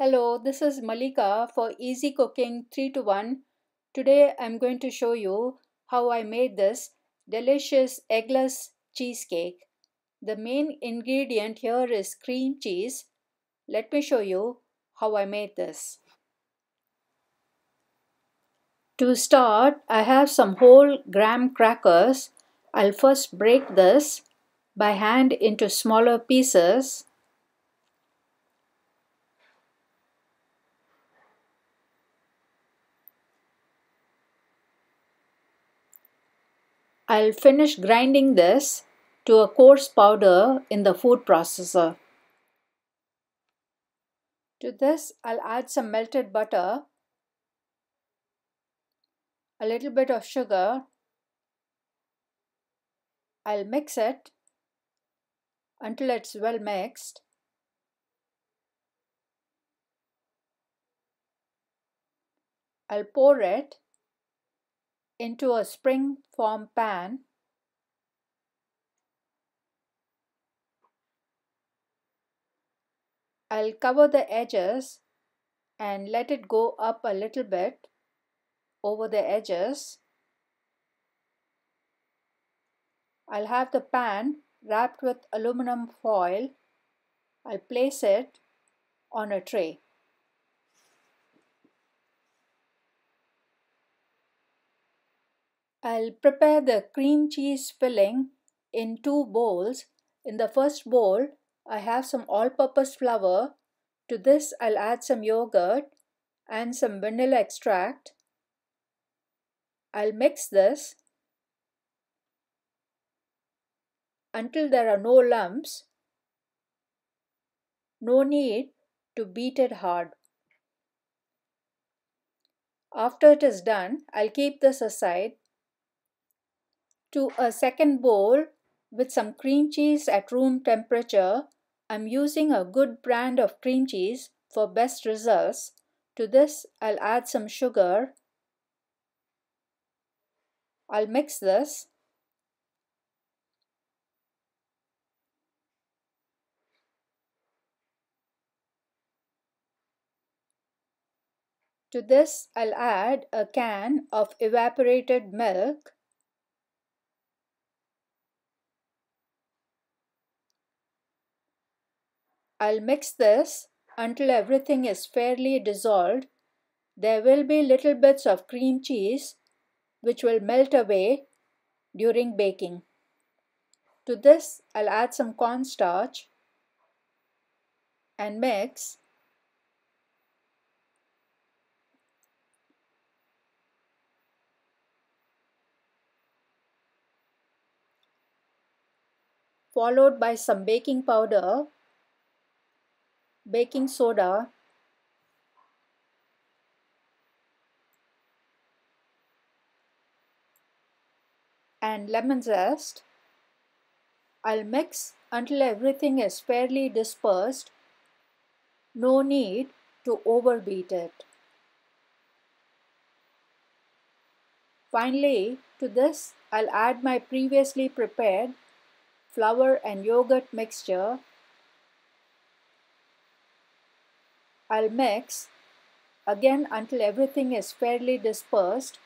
Hello, this is Malika for Easy Cooking 3 to 1. Today I'm going to show you how I made this delicious eggless cheesecake. The main ingredient here is cream cheese. Let me show you how I made this. To start, I have some whole graham crackers. I'll first break this by hand into smaller pieces. I'll finish grinding this to a coarse powder in the food processor. To this, I'll add some melted butter, a little bit of sugar. I'll mix it until it's well mixed. I'll pour it into a spring form pan. I'll cover the edges and let it go up a little bit over the edges. I'll have the pan wrapped with aluminum foil. I'll place it on a tray. I'll prepare the cream cheese filling in two bowls. In the first bowl, I have some all-purpose flour. To this, I'll add some yogurt and some vanilla extract. I'll mix this until there are no lumps. No need to beat it hard. After it is done, I'll keep this aside. To a second bowl with some cream cheese at room temperature. I'm using a good brand of cream cheese for best results. To this, I'll add some sugar. I'll mix this. To this, I'll add a can of evaporated milk. I'll mix this until everything is fairly dissolved. There will be little bits of cream cheese which will melt away during baking. To this, I'll add some cornstarch and mix. Followed by some baking powder, baking soda, and lemon zest. I'll mix until everything is fairly dispersed. No need to overbeat it. Finally, to this, I'll add my previously prepared flour and yogurt mixture. I'll mix again until everything is fairly dispersed.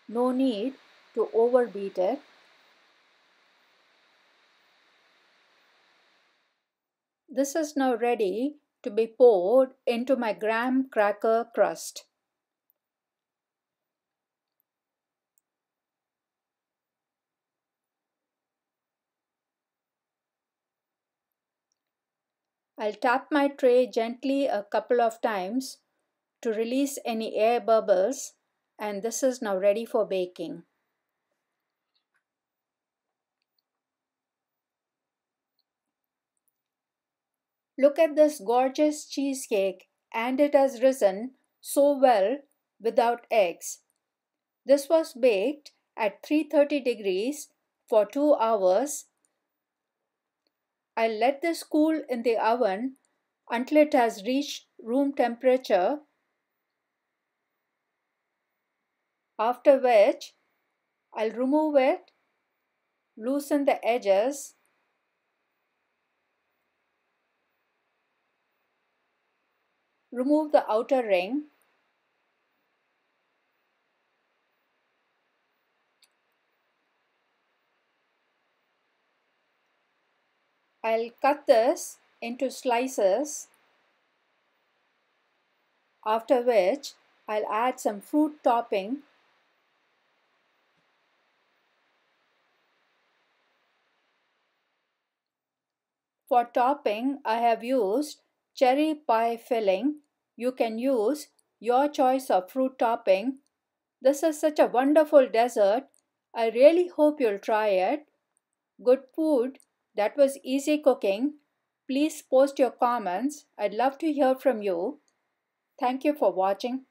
No need to overbeat it. This is now ready to be poured into my graham cracker crust. I'll tap my tray gently a couple of times to release any air bubbles, and this is now ready for baking. Look at this gorgeous cheesecake, and it has risen so well without eggs. This was baked at 330 degrees for 2 hours. I'll let this cool in the oven until it has reached room temperature, after which I'll remove it, loosen the edges, Remove the outer ring. I'll cut this into slices, after which I'll add some fruit topping. For topping, I have used cherry pie filling. You can use your choice of fruit topping. This is such a wonderful dessert. I really hope you'll try it. Good food. That was easy cooking. Please post your comments. I'd love to hear from you. Thank you for watching.